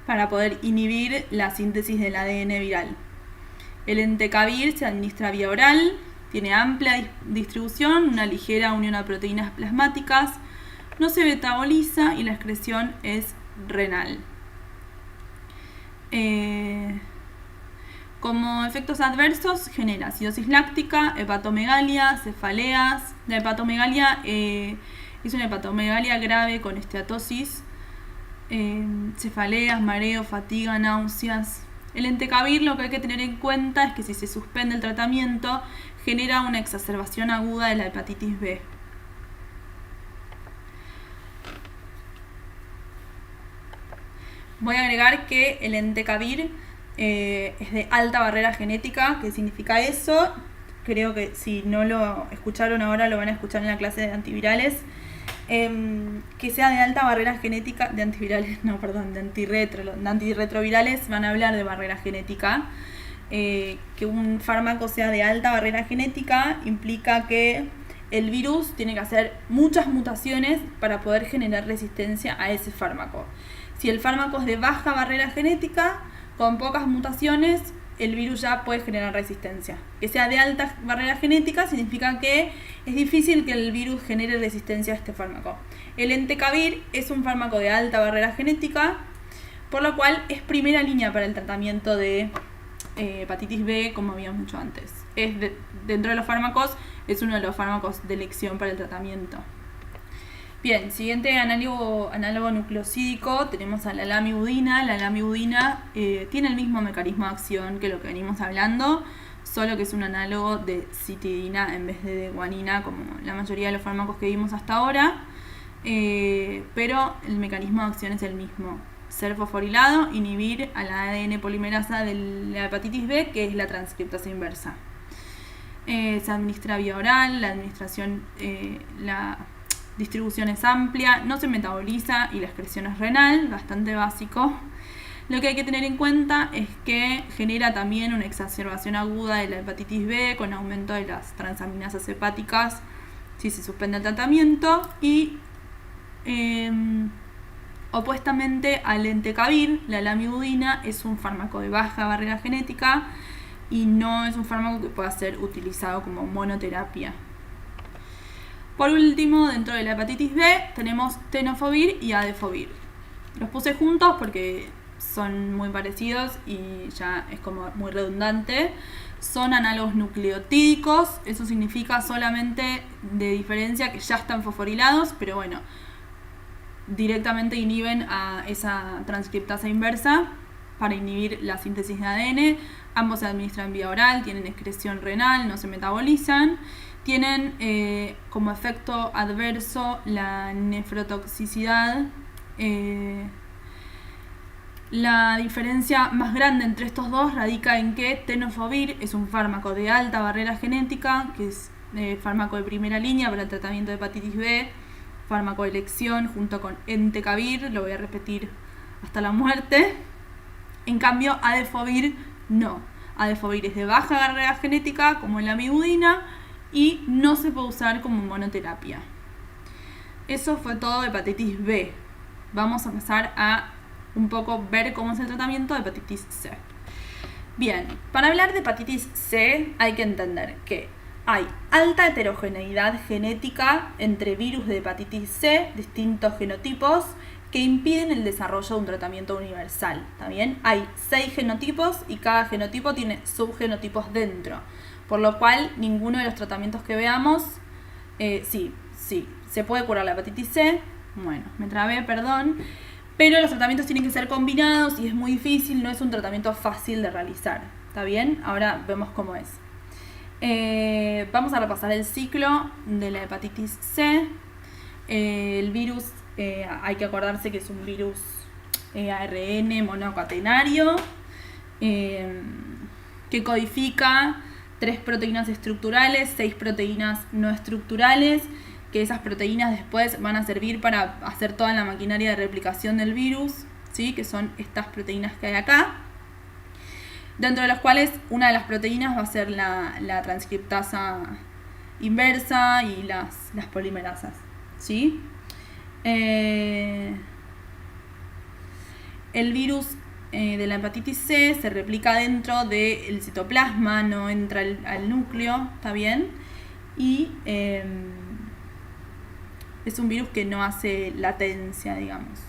Para poder inhibir la síntesis del ADN viral. El entecavir se administra vía oral, tiene amplia distribución, una ligera unión a proteínas plasmáticas, no se metaboliza y la excreción es renal. Como efectos adversos genera acidosis láctica, hepatomegalia, cefaleas. La hepatomegalia es una hepatomegalia grave con esteatosis, cefaleas, mareo, fatiga, náuseas. El entecavir, lo que hay que tener en cuenta es que si se suspende el tratamiento genera una exacerbación aguda de la hepatitis B. Voy a agregar que el entecavir es de alta barrera genética. ¿Qué significa eso? Creo que si no lo escucharon ahora lo van a escuchar en la clase de antivirales. Que sea de alta barrera genética, de antivirales, no, perdón, de antirretrovirales van a hablar de barrera genética. Que un fármaco sea de alta barrera genética implica que el virus tiene que hacer muchas mutaciones para poder generar resistencia a ese fármaco. Si el fármaco es de baja barrera genética, con pocas mutaciones, el virus ya puede generar resistencia. Que sea de alta barrera genética significa que es difícil que el virus genere resistencia a este fármaco. El entecavir es un fármaco de alta barrera genética, por lo cual es primera línea para el tratamiento de hepatitis B, como habíamos dicho antes. Dentro de los fármacos, es uno de los fármacos de elección para el tratamiento. Bien, siguiente análogo nucleosídico, tenemos a la lamivudina. La lamivudina tiene el mismo mecanismo de acción que lo que venimos hablando, solo que es un análogo de citidina en vez de guanina, como la mayoría de los fármacos que vimos hasta ahora, pero el mecanismo de acción es el mismo. Ser fosforilado, inhibir a la ADN polimerasa de la hepatitis B, que es la transcriptasa inversa. Se administra vía oral, la distribución es amplia, no se metaboliza y la excreción es renal, bastante básico. Lo que hay que tener en cuenta es que genera también una exacerbación aguda de la hepatitis B con aumento de las transaminasas hepáticas si se suspende el tratamiento y opuestamente al entecavir, la lamivudina es un fármaco de baja barrera genética y no es un fármaco que pueda ser utilizado como monoterapia. Por último, dentro de la hepatitis B tenemos tenofovir y adefovir. Los puse juntos porque son muy parecidos y ya es como muy redundante. Son análogos nucleotídicos, eso significa solamente de diferencia que ya están fosforilados, pero bueno, directamente inhiben a esa transcriptasa inversa para inhibir la síntesis de ADN. Ambos se administran vía oral, tienen excreción renal, no se metabolizan. Tienen como efecto adverso la nefrotoxicidad. La diferencia más grande entre estos dos radica en que tenofovir es un fármaco de alta barrera genética, que es fármaco de primera línea para el tratamiento de hepatitis B, fármaco de elección junto con entecavir, lo voy a repetir hasta la muerte. En cambio, adefovir no. Adefovir es de baja barrera genética, como la lamivudina, y no se puede usar como monoterapia. Eso fue todo de hepatitis B. Vamos a empezar a un poco ver cómo es el tratamiento de hepatitis C. Bien, para hablar de hepatitis C hay que entender que hay alta heterogeneidad genética entre virus de hepatitis C, distintos genotipos, que impiden el desarrollo de un tratamiento universal. ¿Está bien? Hay 6 genotipos y cada genotipo tiene subgenotipos dentro. Por lo cual, ninguno de los tratamientos que veamos, sí, se puede curar la hepatitis C. Bueno, me trabé, perdón. Pero los tratamientos tienen que ser combinados y es muy difícil, no es un tratamiento fácil de realizar. ¿Está bien? Ahora vemos cómo es. Vamos a repasar el ciclo de la hepatitis C. El virus, hay que acordarse que es un virus ARN monocatenario que codifica 3 proteínas estructurales, 6 proteínas no estructurales, que esas proteínas después van a servir para hacer toda la maquinaria de replicación del virus, ¿sí? Que son estas proteínas que hay acá, dentro de las cuales una de las proteínas va a ser la transcriptasa inversa y las polimerasas, ¿sí? El virus de la hepatitis C se replica dentro del citoplasma, no entra al núcleo, ¿está bien? Y es un virus que no hace latencia, digamos.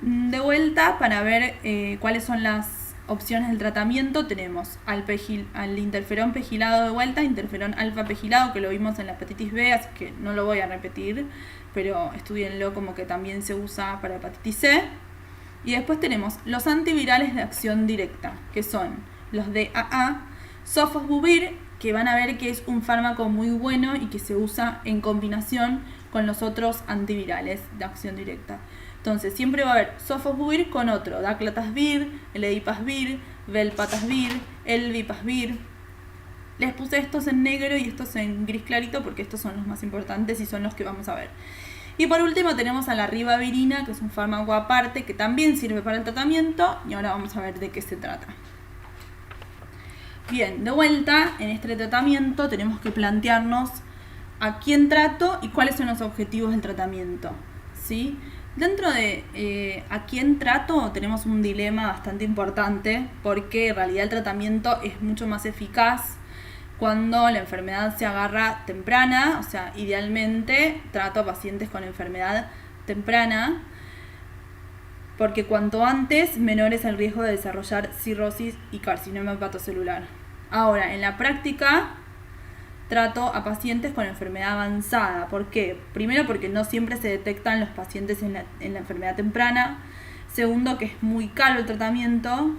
De vuelta, para ver cuáles son las opciones del tratamiento, tenemos al interferón pegilado de vuelta, interferón alfa pegilado, que lo vimos en la hepatitis B, así que no lo voy a repetir, pero estudienlo, como que también se usa para hepatitis C. Y después tenemos los antivirales de acción directa, que son los DAA, sofosbuvir, que van a ver que es un fármaco muy bueno y que se usa en combinación con los otros antivirales de acción directa. Entonces siempre va a haber sofosbuvir con otro, daclatasvir, eledipasvir, velpatasvir, elvipasvir. Les puse estos en negro y estos en gris clarito porque estos son los más importantes y son los que vamos a ver. Y por último tenemos a la ribavirina, que es un fármaco aparte que también sirve para el tratamiento, y ahora vamos a ver de qué se trata. Bien, de vuelta, en este tratamiento tenemos que plantearnos a quién trato y cuáles son los objetivos del tratamiento, ¿sí? Dentro de a quién trato tenemos un dilema bastante importante, porque en realidad el tratamiento es mucho más eficaz cuando la enfermedad se agarra temprana. O sea, idealmente trato a pacientes con enfermedad temprana, porque cuanto antes menor es el riesgo de desarrollar cirrosis y carcinoma hepatocelular. Ahora, en la práctica trato a pacientes con enfermedad avanzada. ¿Por qué? Primero, porque no siempre se detectan los pacientes en la enfermedad temprana. Segundo, que es muy caro el tratamiento.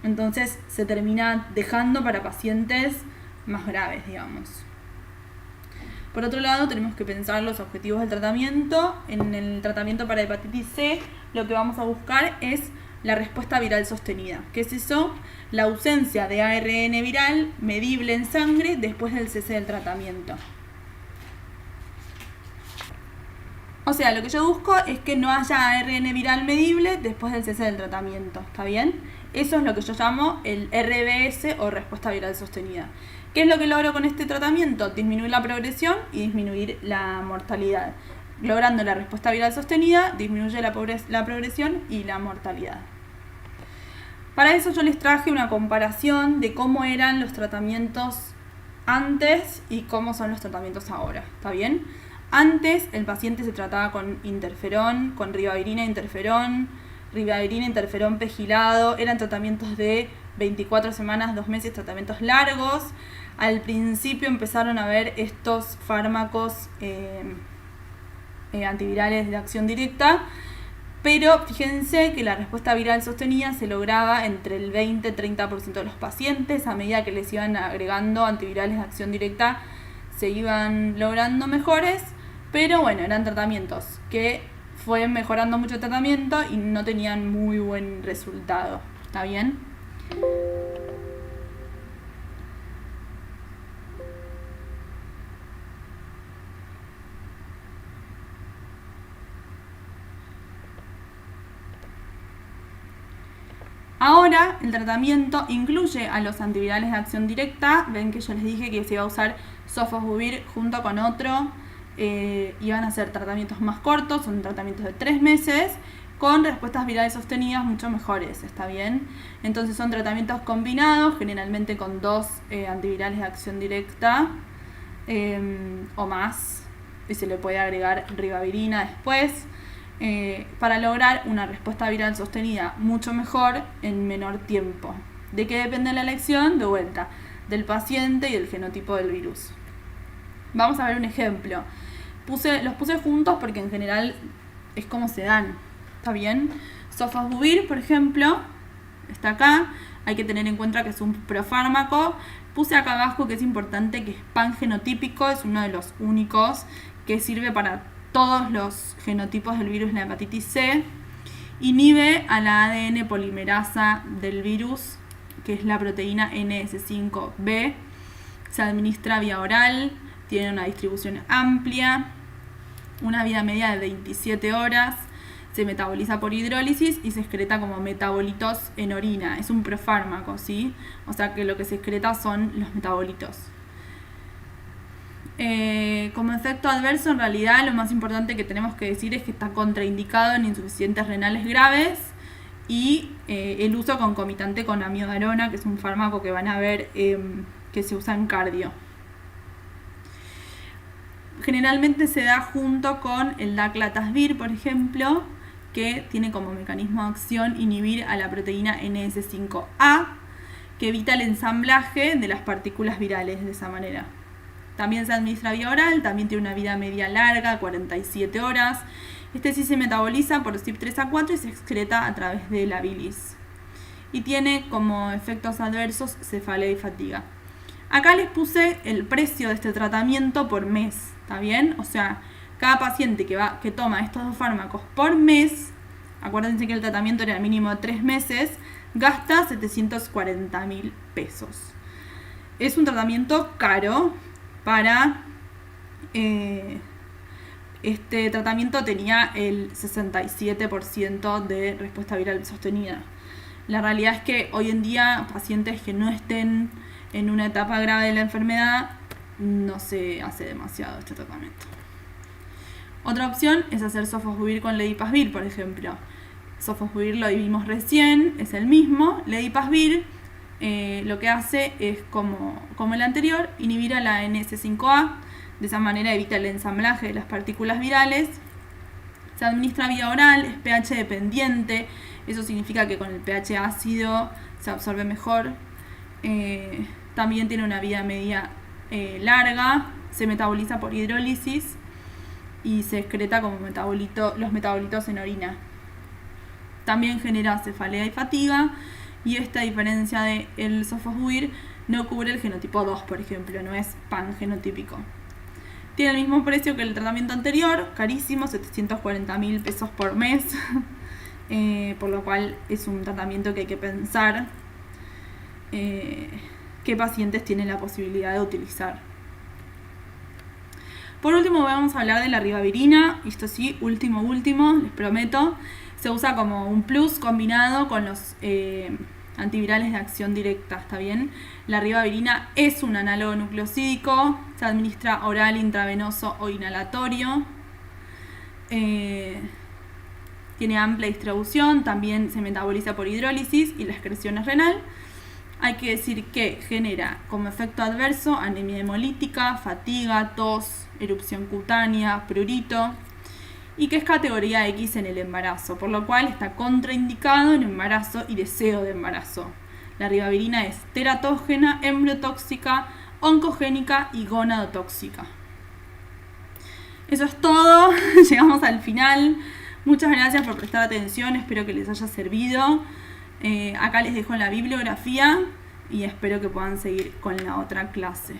Entonces se termina dejando para pacientes más graves, digamos. Por otro lado, tenemos que pensar los objetivos del tratamiento. En el tratamiento para hepatitis C, lo que vamos a buscar es la respuesta viral sostenida. ¿Qué es eso? La ausencia de ARN viral medible en sangre después del cese del tratamiento. O sea, lo que yo busco es que no haya ARN viral medible después del cese del tratamiento, ¿está bien? Eso es lo que yo llamo el RBS o respuesta viral sostenida. ¿Qué es lo que logro con este tratamiento? Disminuir la progresión y disminuir la mortalidad. Logrando la respuesta viral sostenida, disminuye la progresión y la mortalidad. Para eso yo les traje una comparación de cómo eran los tratamientos antes y cómo son los tratamientos ahora, ¿está bien? Antes el paciente se trataba con interferón, con ribavirina interferón pegilado. Eran tratamientos de 24 semanas, 2 meses, tratamientos largos. Al principio empezaron a ver estos fármacos antivirales de acción directa, pero fíjense que la respuesta viral sostenida se lograba entre el 20-30% de los pacientes. A medida que les iban agregando antivirales de acción directa se iban logrando mejores, pero bueno, eran tratamientos que fue mejorando mucho el tratamiento y no tenían muy buen resultado, ¿está bien? Ahora el tratamiento incluye a los antivirales de acción directa. Ven que yo les dije que se iba a usar sofosbuvir junto con otro. Iban a ser tratamientos más cortos, son tratamientos de 3 meses, con respuestas virales sostenidas mucho mejores, ¿está bien? Entonces son tratamientos combinados, generalmente con 2 antivirales de acción directa o más, y se le puede agregar ribavirina después, para lograr una respuesta viral sostenida mucho mejor en menor tiempo. ¿De qué depende la elección? De vuelta, del paciente y del genotipo del virus. Vamos a ver un ejemplo. Los puse juntos porque en general es como se dan, ¿está bien? Sofosbuvir, por ejemplo, está acá. Hay que tener en cuenta que es un profármaco. Puse acá abajo que es importante que es pangenotípico, es uno de los únicos que sirve para todos los genotipos del virus de la hepatitis C. Inhibe a la ADN polimerasa del virus que es la proteína NS5B. Se administra vía oral, tiene una distribución amplia, una vida media de 27 horas, se metaboliza por hidrólisis y se excreta como metabolitos en orina. Es un profármaco, ¿sí? O sea que lo que se excreta son los metabolitos. Como efecto adverso, en realidad lo más importante que tenemos que decir es que está contraindicado en insuficientes renales graves y el uso concomitante con amiodarona, que es un fármaco que van a ver que se usa en cardio. Generalmente se da junto con el daclatasvir, por ejemplo, que tiene como mecanismo de acción inhibir a la proteína NS5A, que evita el ensamblaje de las partículas virales de esa manera. También se administra vía oral, también tiene una vida media larga, 47 horas. Este sí se metaboliza por CYP3A4 y se excreta a través de la bilis. Y tiene como efectos adversos cefalea y fatiga. Acá les puse el precio de este tratamiento por mes, ¿está bien? O sea, cada paciente que toma estos dos fármacos por mes, acuérdense que el tratamiento era mínimo de 3 meses, gasta 740.000 pesos. Es un tratamiento caro. Este tratamiento tenía el 67% de respuesta viral sostenida. La realidad es que hoy en día pacientes que no estén en una etapa grave de la enfermedad no se hace demasiado este tratamiento. Otra opción es hacer sofosbuvir con ledipasvir, por ejemplo. Sofosbuvir lo vimos recién, es el mismo. Ledipasvir lo que hace es, como el anterior, inhibir a la NS5A. De esa manera evita el ensamblaje de las partículas virales. Se administra vía oral, es pH dependiente. Eso significa que con el pH ácido se absorbe mejor. También tiene una vida media larga. Se metaboliza por hidrólisis y se excreta como los metabolitos en orina. También genera cefalea y fatiga. Y esta, a diferencia del sofosbuvir, no cubre el genotipo 2, por ejemplo, no es pangenotípico. Tiene el mismo precio que el tratamiento anterior, carísimo, 740.000 pesos por mes, por lo cual es un tratamiento que hay que pensar qué pacientes tienen la posibilidad de utilizar. Por último vamos a hablar de la ribavirina, y esto sí, último, les prometo. Se usa como un plus combinado con los antivirales de acción directa, ¿está bien? La ribavirina es un análogo nucleosídico, se administra oral, intravenoso o inhalatorio. Tiene amplia distribución, también se metaboliza por hidrólisis y la excreción es renal. Hay que decir que genera como efecto adverso anemia hemolítica, fatiga, tos, erupción cutánea, prurito, y que es categoría X en el embarazo, por lo cual está contraindicado en embarazo y deseo de embarazo. La ribavirina es teratógena, embriotóxica, oncogénica y gonadotóxica. Eso es todo, llegamos al final. Muchas gracias por prestar atención, espero que les haya servido. Acá les dejo la bibliografía y espero que puedan seguir con la otra clase.